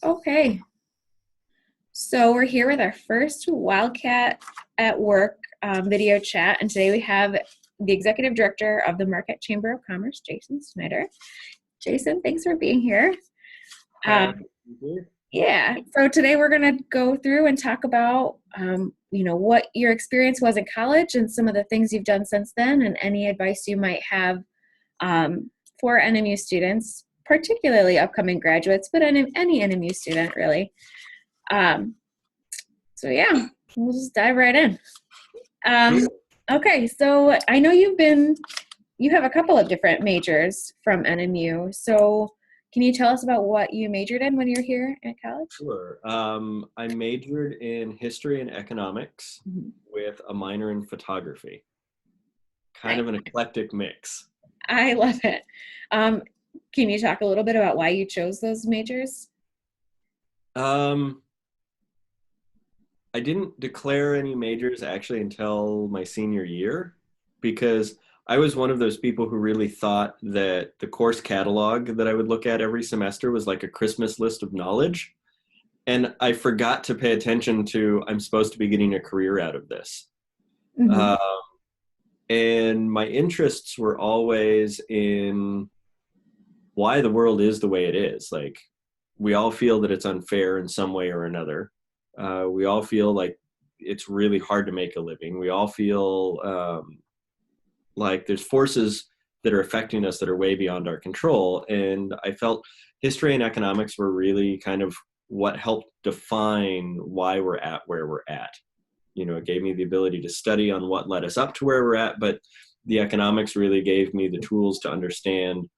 Okay, so we're here with our first Wildcat at Work video chat, and today we have the Executive Director of the Marquette Chamber of Commerce, Jason Schneider. Jason, thanks for being here. Yeah, so today we're going to go through and talk about, what your experience was in college and some of the things you've done since then, and any advice you might have for NMU students, particularly upcoming graduates, but any NMU student really. So yeah, we'll just dive right in. Okay, so I know you have a couple of different majors from NMU. So can you tell us about what you majored in when you were here at college? Sure. I majored in history and economics with a minor in photography. Kind of an eclectic mix. I love it. Can you talk a little bit about why you chose those majors? I didn't declare any majors actually until my senior year, because I was one of those people who really thought that the course catalog that I would look at every semester was like a Christmas list of knowledge. And I forgot to pay attention to, I'm supposed to be getting a career out of this. Mm-hmm. And my interests were always in why the world is the way it is. Like, we all feel that it's unfair in some way or another. We all feel like it's really hard to make a living. We all feel like there's forces that are affecting us that are way beyond our control. And I felt history and economics were really kind of what helped define why we're at where we're at. It gave me the ability to study on what led us up to where we're at, but the economics really gave me the tools to understand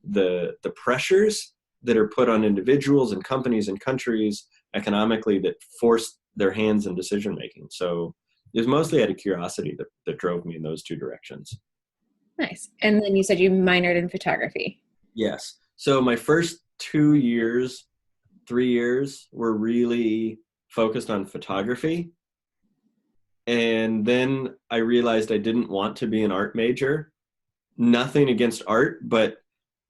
the pressures that are put on individuals and companies and countries economically that force their hands in decision making. So it was mostly out of curiosity that drove me in those two directions. Nice. And then you said you minored in photography. Yes. So my first 3 years were really focused on photography. And then I realized I didn't want to be an art major. Nothing against art, but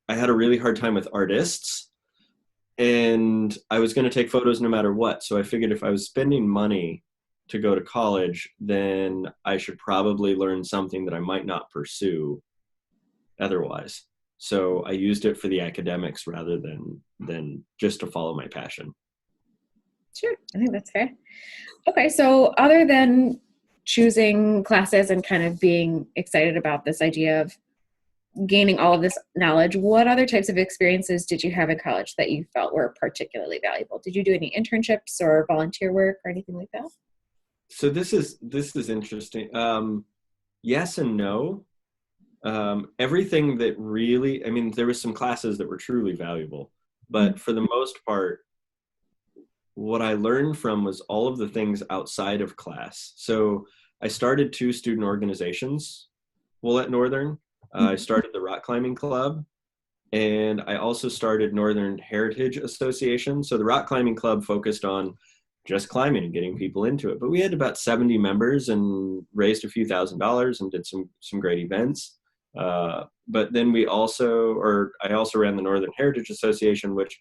I had a really hard time with artists. And I was going to take photos no matter what. So I figured if I was spending money to go to college, then I should probably learn something that I might not pursue otherwise. So I used it for the academics rather than just to follow my passion. Sure, I think that's fair. Okay, so other than choosing classes and kind of being excited about this idea of gaining all of this knowledge, what other types of experiences did you have in college that you felt were particularly valuable? Did you do any internships or volunteer work or anything like that? So this is interesting. Yes and no. Everything that really, there was some classes that were truly valuable, but for the most part, what I learned from was all of the things outside of class. So I started 2 student organizations at Northern. I started the rock climbing club, and I also started Northern Heritage Association. So the rock climbing club focused on just climbing and getting people into it. But we had about 70 members and raised a few $1,000s and did some great events. But then I also ran the Northern Heritage Association, which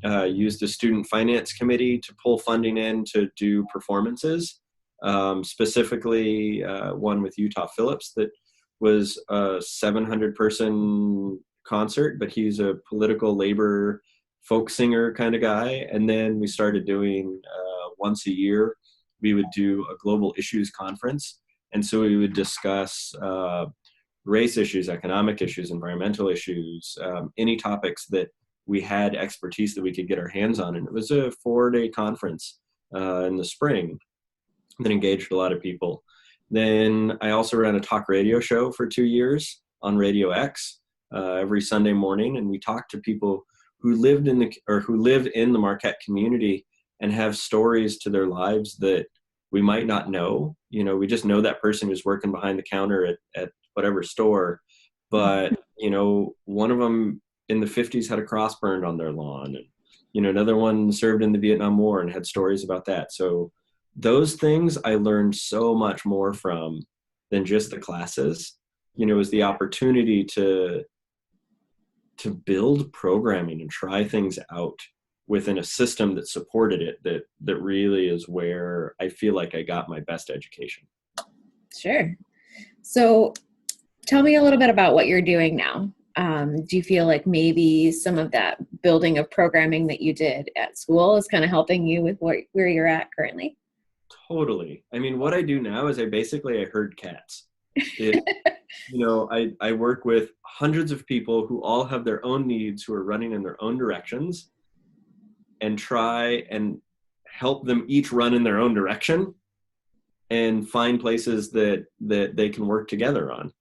used the student finance committee to pull funding in to do performances, specifically one with Utah Phillips that was a 700-person concert, but he's a political labor folk singer kind of guy. And then we started doing once a year, we would do a global issues conference. And so we would discuss race issues, economic issues, environmental issues, any topics that we had expertise that we could get our hands on. And it was a 4-day conference in the spring that engaged a lot of people. Then I also ran a talk radio show for 2 years on Radio X every Sunday morning, and we talked to people who live in the Marquette community and have stories to their lives that we might not know. We just know that person who's working behind the counter at whatever store, but one of them in the 50s had a cross burned on their lawn, and another one served in the Vietnam War and had stories about that. So those things I learned so much more from than just the classes. It was the opportunity to build programming and try things out within a system that supported it, that really is where I feel like I got my best education. Sure. So tell me a little bit about what you're doing now. Do you feel like maybe some of that building of programming that you did at school is kind of helping you with where you're at currently? Totally. I mean, what I do now is I herd cats. It, I work with hundreds of people who all have their own needs, who are running in their own directions, and try and help them each run in their own direction and find places that they can work together on.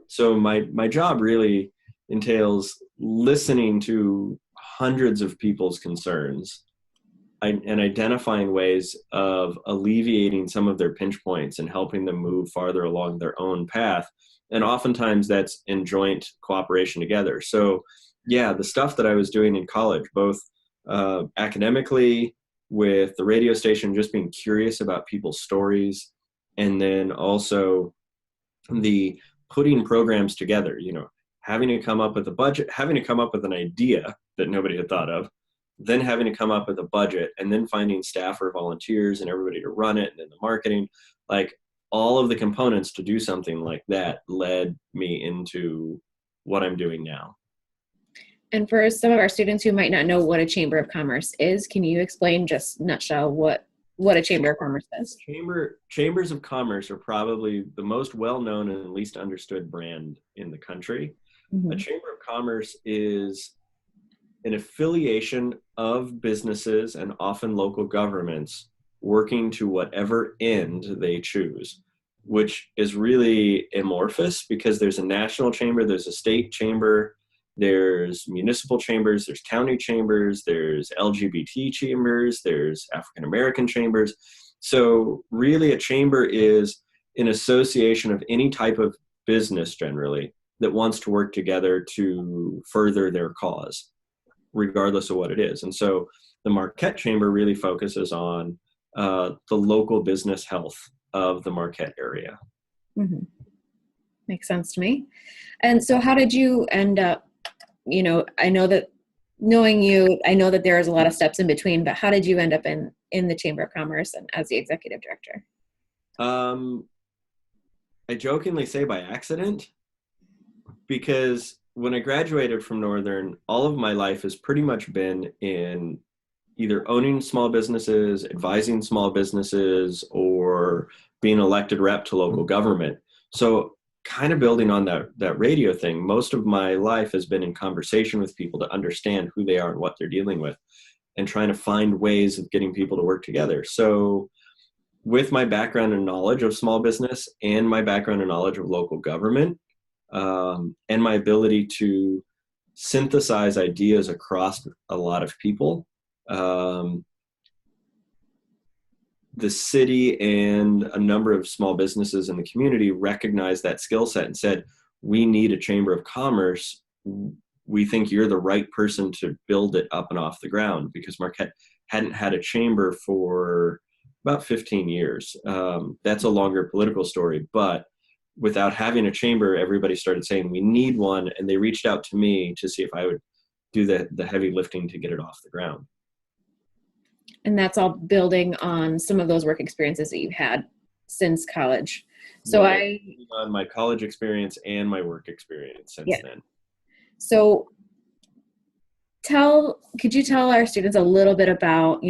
So my job really entails listening to hundreds of people's concerns and identifying ways of alleviating some of their pinch points and helping them move farther along their own path. And oftentimes that's in joint cooperation together. So yeah, the stuff that I was doing in college, both academically, with the radio station, just being curious about people's stories, and then also the putting programs together, having to come up with a budget, having to come up with an idea that nobody had thought of, then having to come up with a budget, and then finding staff or volunteers and everybody to run it, and then the marketing, like all of the components to do something like that led me into what I'm doing now. And for some of our students who might not know what a Chamber of Commerce is, can you explain just nutshell what a Chamber of Commerce is? Chambers of Commerce are probably the most well-known and least understood brand in the country. Mm-hmm. A Chamber of Commerce is an affiliation of businesses and often local governments working to whatever end they choose, which is really amorphous because there's a national chamber, there's a state chamber, there's municipal chambers, there's county chambers, there's LGBT chambers, there's African American chambers. So really a chamber is an association of any type of business generally that wants to work together to further their cause, regardless of what it is. And so the Marquette Chamber really focuses on the local business health of the Marquette area. Mm-hmm. Makes sense to me. And so how did you end up, I know that knowing you, I know that there's a lot of steps in between, but how did you end up in the Chamber of Commerce and as the executive director? I jokingly say by accident, because when I graduated from Northern, all of my life has pretty much been in either owning small businesses, advising small businesses, or being elected rep to local government. So kind of building on that radio thing, most of my life has been in conversation with people to understand who they are and what they're dealing with, and trying to find ways of getting people to work together. So with my background and knowledge of small business and my background and knowledge of local government, and my ability to synthesize ideas across a lot of people, the city and a number of small businesses in the community recognized that skill set and said, we need a Chamber of Commerce. We think you're the right person to build it up and off the ground, because Marquette hadn't had a chamber for about 15 years. That's a longer political story, but without having a chamber, everybody started saying we need one, and they reached out to me to see if I would do the heavy lifting to get it off the ground. And that's all building on some of those work experiences that you've had since college. So on my college experience and my work experience since then. So could you tell our students a little bit about,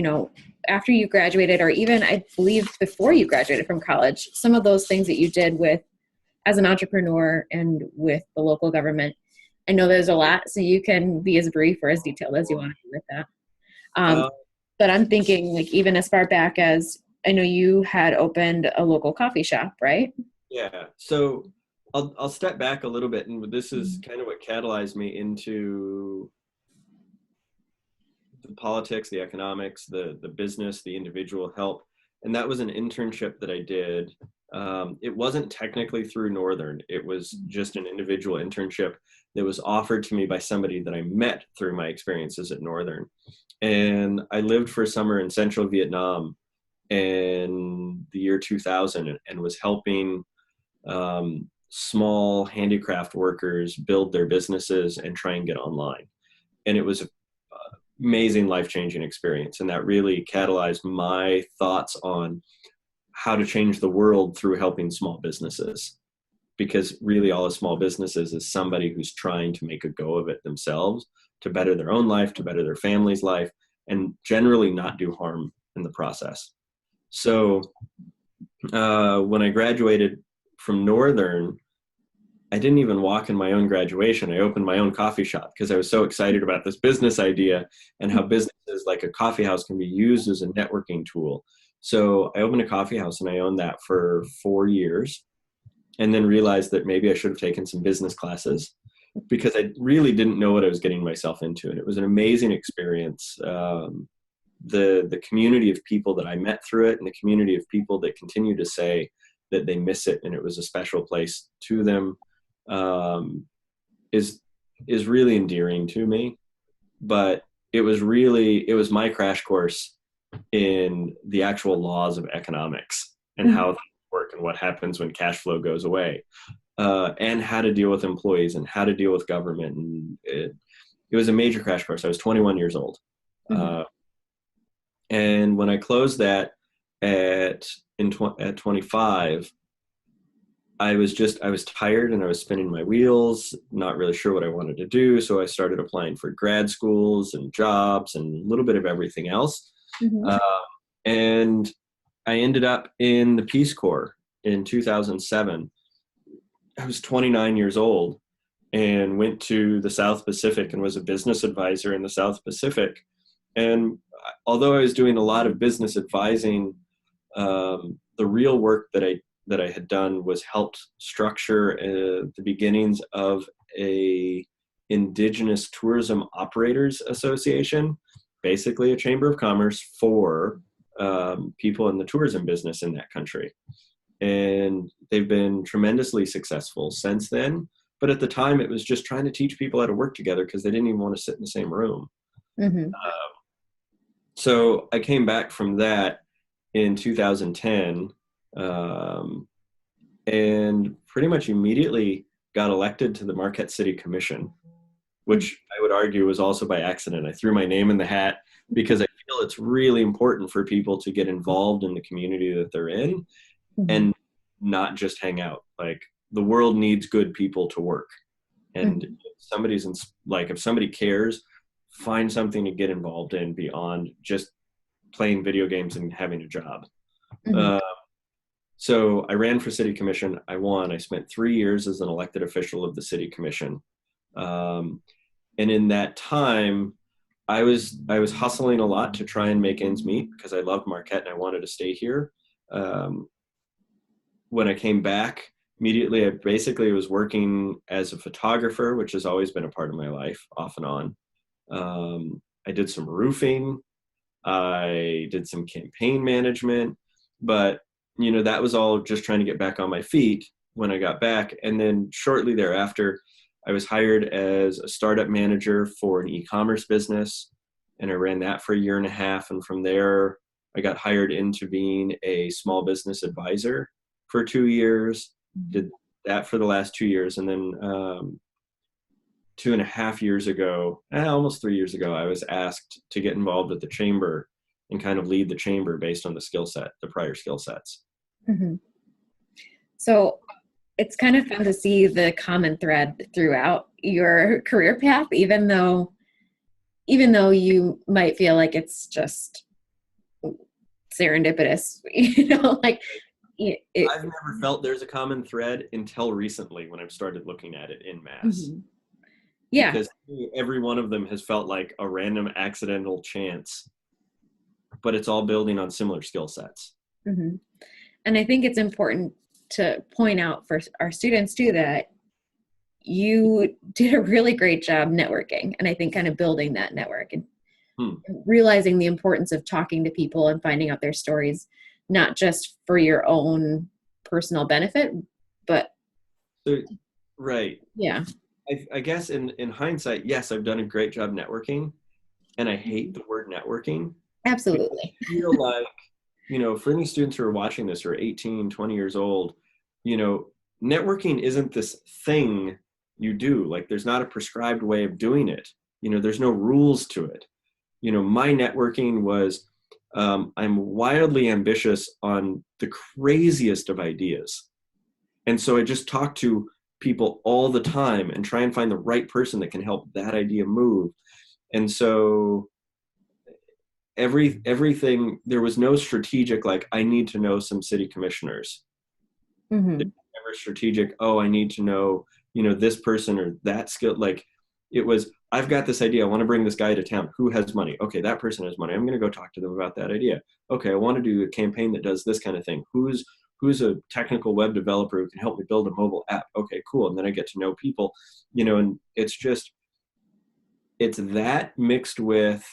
after you graduated, or even I believe before you graduated from college, some of those things that you did as an entrepreneur and with the local government? I know there's a lot, so you can be as brief or as detailed as you want to be with that. But I'm thinking, even as far back as, I know you had opened a local coffee shop, right? Yeah. So I'll step back a little bit, and this is kind of what catalyzed me into the politics, the economics, the business, the individual help. And that was an internship that I did. It wasn't technically through Northern. It was just an individual internship that was offered to me by somebody that I met through my experiences at Northern. And I lived for a summer in central Vietnam in the year 2000 and was helping small handicraft workers build their businesses and try and get online. And it was amazing life-changing experience. And that really catalyzed my thoughts on how to change the world through helping small businesses. Because really all a small business is somebody who's trying to make a go of it themselves to better their own life, to better their family's life, and generally not do harm in the process. So when I graduated from Northern, I didn't even walk in my own graduation. I opened my own coffee shop because I was so excited about this business idea and how businesses like a coffee house can be used as a networking tool. So I opened a coffee house and I owned that for 4 years, and then realized that maybe I should have taken some business classes because I really didn't know what I was getting myself into. And it was an amazing experience. The community of people that I met through it, and the community of people that continue to say that they miss it and it was a special place to them, is really endearing to me. But it was my crash course in the actual laws of economics and how they work and what happens when cash flow goes away, and how to deal with employees and how to deal with government. And it was a major crash course. I was 21 years old. And when I closed that at 25, I was tired and I was spinning my wheels, not really sure what I wanted to do. So I started applying for grad schools and jobs and a little bit of everything else. And I ended up in the Peace Corps in 2007. I was 29 years old and went to the South Pacific and was a business advisor in the South Pacific. And although I was doing a lot of business advising, the real work that I had done was helped structure the beginnings of a Indigenous Tourism Operators Association, basically a chamber of commerce for people in the tourism business in that country. And they've been tremendously successful since then. But at the time, it was just trying to teach people how to work together because they didn't even want to sit in the same room. So I came back from that in 2010, and pretty much immediately got elected to the Marquette City Commission, which I would argue was also by accident. I threw my name in the hat because I feel it's really important for people to get involved in the community that they're in and not just hang out. Like, the world needs good people to work. And if somebody cares, find something to get involved in beyond just playing video games and having a job. So I ran for city commission. I won. I spent 3 years as an elected official of the city commission. And in that time, I was hustling a lot to try and make ends meet because I loved Marquette and I wanted to stay here. When I came back, immediately I basically was working as a photographer, which has always been a part of my life, off and on. I did some roofing. I did some campaign management, but that was all just trying to get back on my feet when I got back. And then shortly thereafter, I was hired as a startup manager for an e-commerce business, and I ran that for 1.5 years. And from there, I got hired into being a small business advisor for 2 years, did that for the last 2 years. And then 2.5 years ago, almost 3 years ago, I was asked to get involved with the chamber and kind of lead the chamber based on the prior skill sets. So it's kind of fun to see the common thread throughout your career path, even though you might feel like it's just serendipitous, I've never felt there's a common thread until recently when I've started looking at it in mass. Yeah. Because every one of them has felt like a random accidental chance, but it's all building on similar skill sets. And I think it's important to point out for our students too that you did a really great job networking, and I think kind of building that network and realizing the importance of talking to people and finding out their stories, not just for your own personal benefit, but right. Yeah. I guess in hindsight, yes, I've done a great job networking, and I hate the word networking. Absolutely. I feel like, for any students who are watching this who are 18, 20 years old, networking isn't this thing you do. Like, there's not a prescribed way of doing it. There's no rules to it. my networking was, I'm wildly ambitious on the craziest of ideas. And so I just talk to people all the time and try and find the right person that can help that idea move. And so everything, there was no strategic, like, I need to know some city commissioners. Mm-hmm. Never strategic, oh, I need to know, this person or that skill. Like, it was, I've got this idea. I want to bring this guy to town. Who has money? Okay, that person has money. I'm going to go talk to them about that idea. Okay, I want to do a campaign that does this kind of thing. Who's a technical web developer who can help me build a mobile app? Okay, cool. And then I get to know people, and it's that mixed with,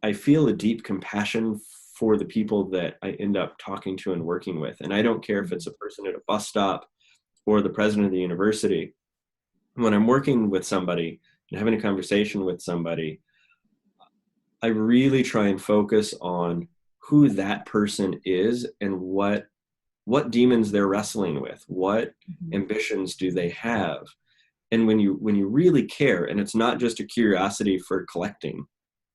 I feel a deep compassion for the people that I end up talking to and working with. And I don't care if it's a person at a bus stop or the president of the university. When I'm working with somebody and having a conversation with somebody, I really try and focus on who that person is and what demons they're wrestling with, what ambitions do they have. And when you really care, and it's not just a curiosity for collecting,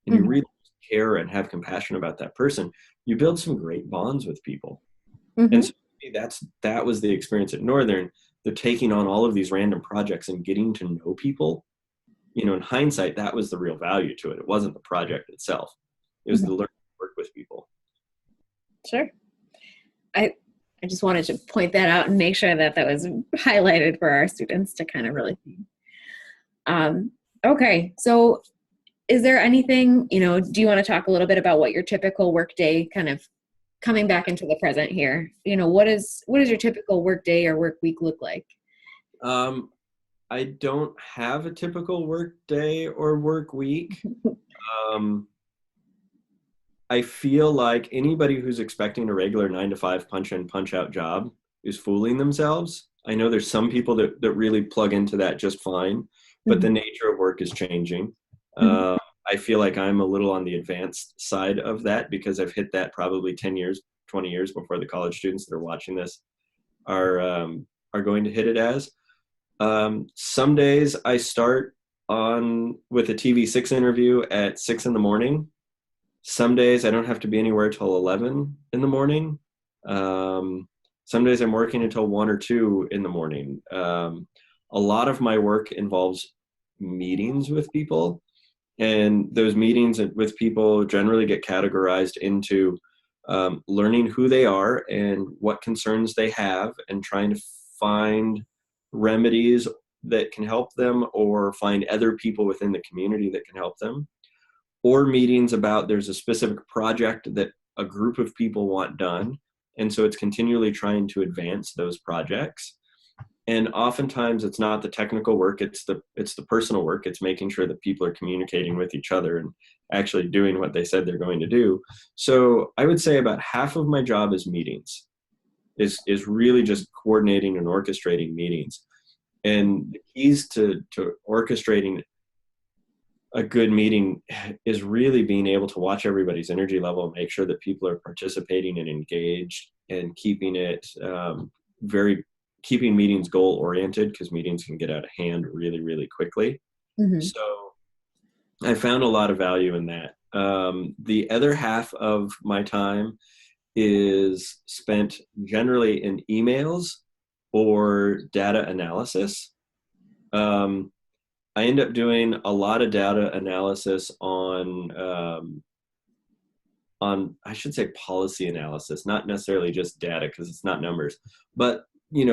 and you really care and have compassion about that person, you build some great bonds with people. And so that was the experience at Northern. They're taking on all of these random projects and getting to know people. In hindsight, that was the real value to it. It wasn't the project itself. It was the learning to work with people. Sure. I just wanted to point that out and make sure that was highlighted for our students to kind of really see. Okay, so is there anything, do you want to talk a little bit about what your typical workday, kind of coming back into the present here? What does your typical work day or work week look like? I don't have a typical work day or work week. I feel like anybody who's expecting a regular 9-to-5 punch in, punch out job is fooling themselves. I know there's some people that really plug into that just fine, but the nature of work is changing. I feel like I'm a little on the advanced side of that because I've hit that probably 10 years, 20 years before the college students that are watching this are going to hit it as. Some days I start with a TV6 interview at 6 a.m. Some days I don't have to be anywhere till 11 a.m. Some days I'm working until 1 or 2 a.m. A lot of my work involves meetings with people, and those meetings with people generally get categorized into learning who they are and what concerns they have, and trying to find remedies that can help them, or find other people within the community that can help them, or meetings about there's a specific project that a group of people want done, and so it's continually trying to advance those projects. And oftentimes it's not the technical work, it's the personal work. It's making sure that people are communicating with each other and actually doing what they said they're going to do. So I would say about half of my job is meetings, is really just coordinating and orchestrating meetings. And the keys to orchestrating a good meeting is really being able to watch everybody's energy level and make sure that people are participating and engaged, and keeping it keeping meetings goal oriented, because meetings can get out of hand really, really quickly. So I found a lot of value in that. The other half of my time is spent generally in emails or data analysis. I end up doing a lot of data analysis on I should say policy analysis, not necessarily just data because it's not numbers, but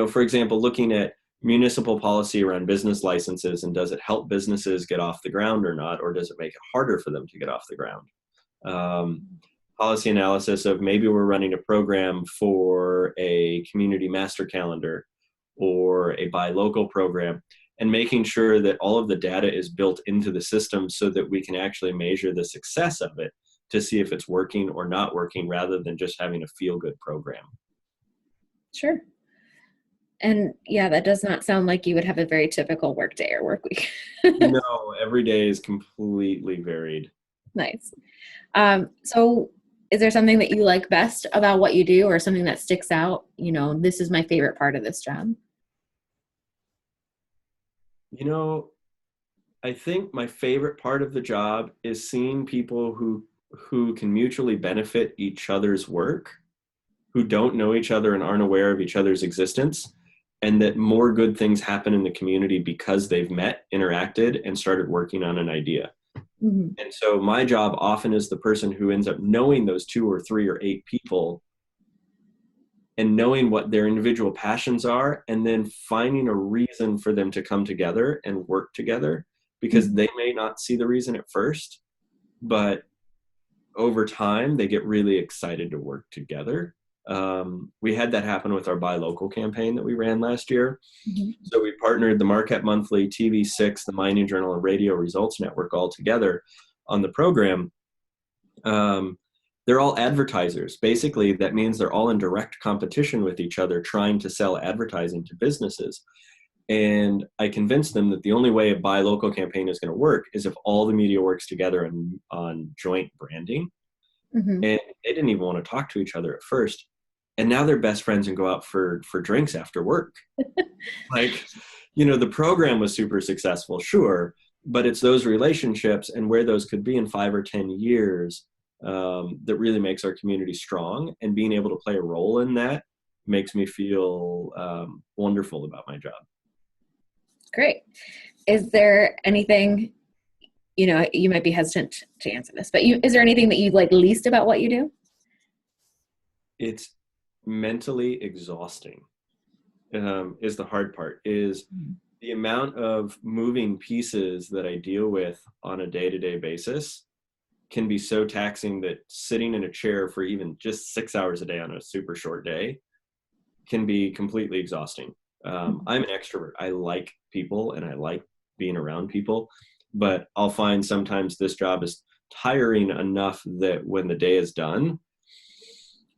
for example, looking at municipal policy around business licenses, and does it help businesses get off the ground or not, or does it make it harder for them to get off the ground? Policy analysis of maybe we're running a program for a community master calendar or a buy local program, and making sure that all of the data is built into the system so that we can actually measure the success of it to see if it's working or not working, rather than just having a feel-good program. Sure. And yeah, that does not sound like you would have a very typical work day or work week. No, every day is completely varied. Nice. So is there something that you like best about what you do, or something that sticks out? This is my favorite part of this job. I think my favorite part of the job is seeing people who can mutually benefit each other's work, who don't know each other and aren't aware of each other's existence, and that more good things happen in the community because they've met, interacted, and started working on an idea. Mm-hmm. And so my job often is the person who ends up knowing those 2 or 3 or 8 people and knowing what their individual passions are, and then finding a reason for them to come together and work together, because they may not see the reason at first, but over time they get really excited to work together. We had that happen with our Buy Local campaign that we ran last year. Mm-hmm. So we partnered the Marquette Monthly, TV6, the Mining Journal, and Radio Results Network all together on the program. They're all advertisers. Basically, that means they're all in direct competition with each other, trying to sell advertising to businesses. And I convinced them that the only way a Buy Local campaign is going to work is if all the media works together on joint branding. Mm-hmm. And they didn't even want to talk to each other at first. And now they're best friends and go out for drinks after work. Like, the program was super successful, sure, but it's those relationships and where those could be in 5 or 10 years that really makes our community strong. And being able to play a role in that makes me feel wonderful about my job. Great. Is there anything, you might be hesitant to answer this, but is there anything that you like least about what you do? It's mentally exhausting. Is the hard part, is the amount of moving pieces that I deal with on a day-to-day basis can be so taxing that sitting in a chair for even just 6 hours a day on a super short day can be completely exhausting. I'm an extrovert. I like people and I like being around people, but I'll find sometimes this job is tiring enough that when the day is done,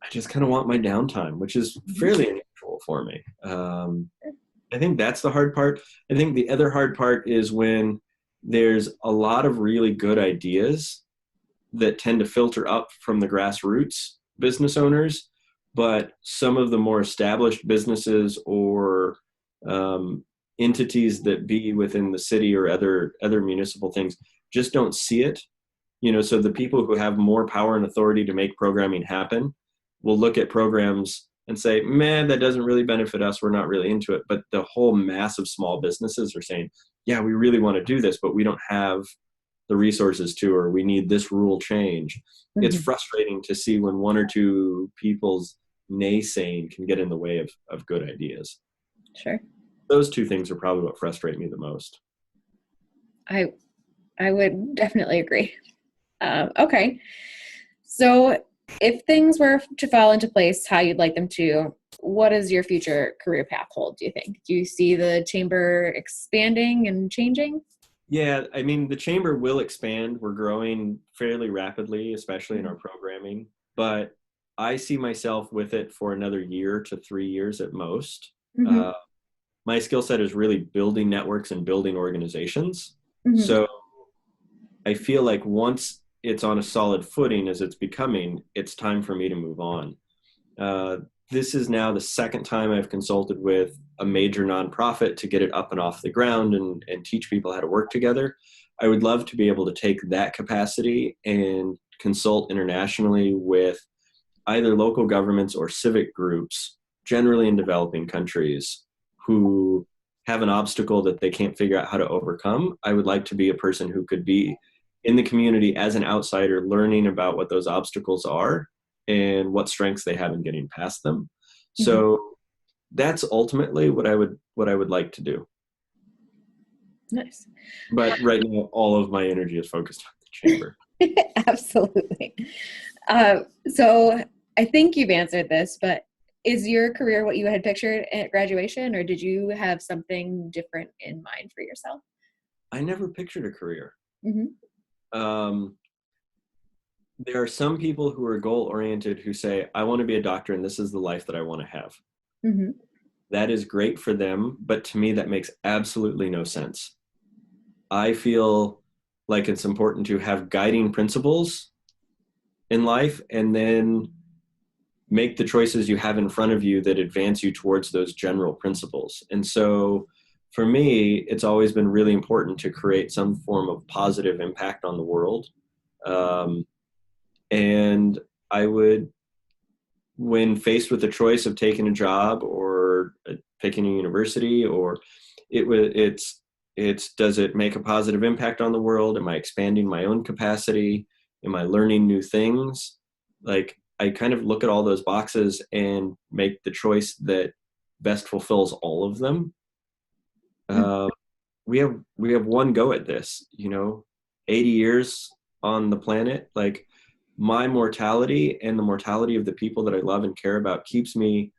I just kind of want my downtime, which is fairly unusual for me. I think that's the hard part. I think the other hard part is when there's a lot of really good ideas that tend to filter up from the grassroots business owners, but some of the more established businesses or entities that be within the city or other municipal things just don't see it. So the people who have more power and authority to make programming happen will look at programs and say, man, that doesn't really benefit us. We're not really into it. But the whole mass of small businesses are saying, yeah, we really want to do this, but we don't have the resources to, or we need this rule change. Mm-hmm. It's frustrating to see when 1 or 2 people's naysaying can get in the way of good ideas. Sure. Those 2 things are probably what frustrate me the most. I would definitely agree. Okay. So if things were to fall into place how you'd like them to, what does your future career path hold, do you think? Do you see the chamber expanding and changing? Yeah, I mean, the chamber will expand. We're growing fairly rapidly, especially in our programming, but I see myself with it for another year to 3 years at most. Mm-hmm. My skill set is really building networks and building organizations. Mm-hmm. So I feel like once it's on a solid footing as it's becoming, it's time for me to move on. This is now the second time I've consulted with a major nonprofit to get it up and off the ground and teach people how to work together. I would love to be able to take that capacity and consult internationally with either local governments or civic groups, generally in developing countries, who have an obstacle that they can't figure out how to overcome. I would like to be a person who could be in the community as an outsider, learning about what those obstacles are and what strengths they have in getting past them. Mm-hmm. So that's ultimately what I would like to do. Nice. But right now, all of my energy is focused on the chamber. Absolutely. So I think you've answered this, but is your career what you had pictured at graduation, or did you have something different in mind for yourself? I never pictured a career. Mm-hmm. There are some people who are goal-oriented who say, I want to be a doctor and this is the life that I want to have. Mm-hmm. That is great for them, but to me that makes absolutely no sense. I feel like it's important to have guiding principles in life and then make the choices you have in front of you that advance you towards those general principles. And so for me, it's always been really important to create some form of positive impact on the world. Um, and I would, when faced with the choice of taking a job or picking a university, or it's does it make a positive impact on the world? Am I expanding my own capacity? Am I learning new things? Like, I kind of look at all those boxes and make the choice that best fulfills all of them. Uh, we have one go at this, 80 years on the planet. Like, my mortality and the mortality of the people that I love and care about keeps me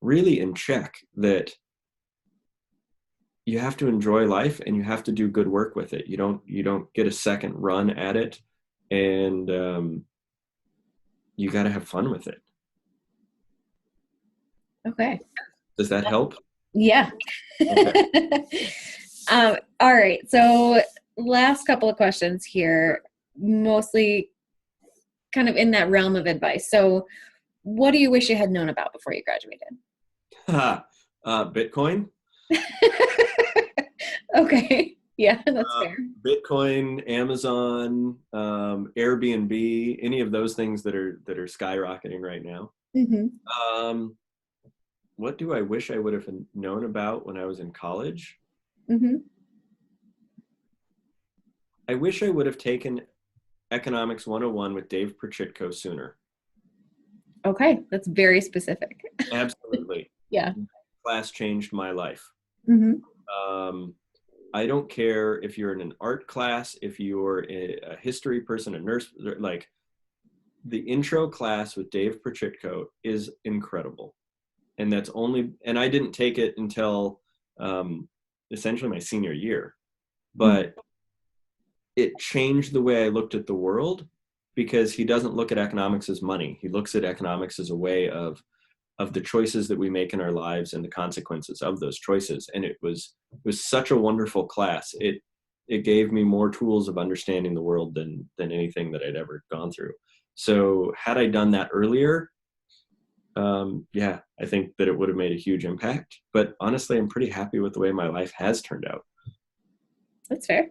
really in check, that you have to enjoy life and you have to do good work with it. You don't get a second run at it, and you got to have fun with it. Okay. Does that help? Yeah. Okay. All right. So last couple of questions here, mostly kind of in that realm of advice. So what do you wish you had known about before you graduated? Bitcoin. Okay. Yeah, that's fair. Bitcoin, Amazon, Airbnb, any of those things that are skyrocketing right now. Mm-hmm. What do I wish I would have known about when I was in college? Mm-hmm. I wish I would have taken Economics 101 with Dave Prochitko sooner. Okay, that's very specific. Absolutely. Yeah. Class changed my life. Mm-hmm. I don't care if you're in an art class, if you're a history person, a nurse, like, the intro class with Dave Prochitko is incredible. And and I didn't take it until essentially my senior year, but it changed the way I looked at the world, because he doesn't look at economics as money. He looks at economics as a way of the choices that we make in our lives and the consequences of those choices. And it was such a wonderful class. It gave me more tools of understanding the world than anything that I'd ever gone through. So had I done that earlier, yeah, I think that it would have made a huge impact. But honestly, I'm pretty happy with the way my life has turned out. That's fair.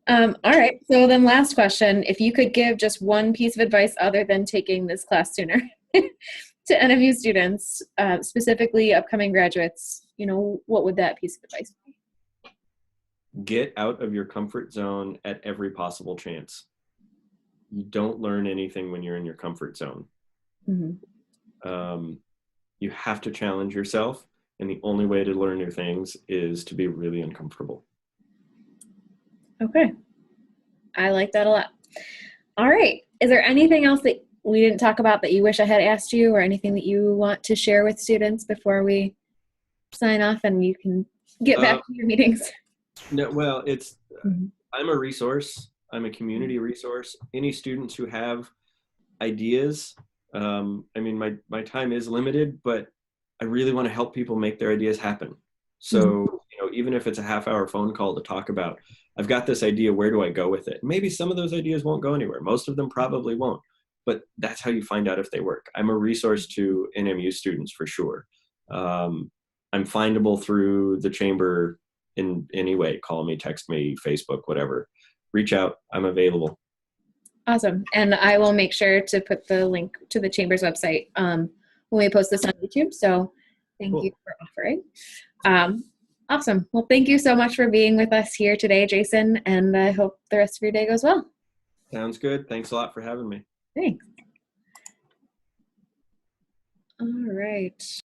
All right. So then last question, if you could give just one piece of advice other than taking this class sooner to NFU students, specifically upcoming graduates, what would that piece of advice be? Get out of your comfort zone at every possible chance. You don't learn anything when you're in your comfort zone. Mm-hmm. You have to challenge yourself, and the only way to learn new things is to be really uncomfortable. Okay. I like that a lot. All right. Is there anything else that we didn't talk about that you wish I had asked you, or anything that you want to share with students before we sign off and you can get back to your meetings? No, well, Mm-hmm. I'm a resource. I'm a community resource. Any students who have ideas, I mean, my time is limited, but I really want to help people make their ideas happen. So, even if it's a half-hour phone call to talk about, I've got this idea, where do I go with it? Maybe some of those ideas won't go anywhere. Most of them probably won't, but that's how you find out if they work. I'm a resource to NMU students for sure. I'm findable through the chamber in any way. Call me, text me, Facebook, whatever. Reach out. I'm available. Awesome. And I will make sure to put the link to the Chamber's website when we post this on YouTube. So thank you for offering. Awesome. Well, thank you so much for being with us here today, Jason, and I hope the rest of your day goes well. Sounds good. Thanks a lot for having me. Thanks. All right.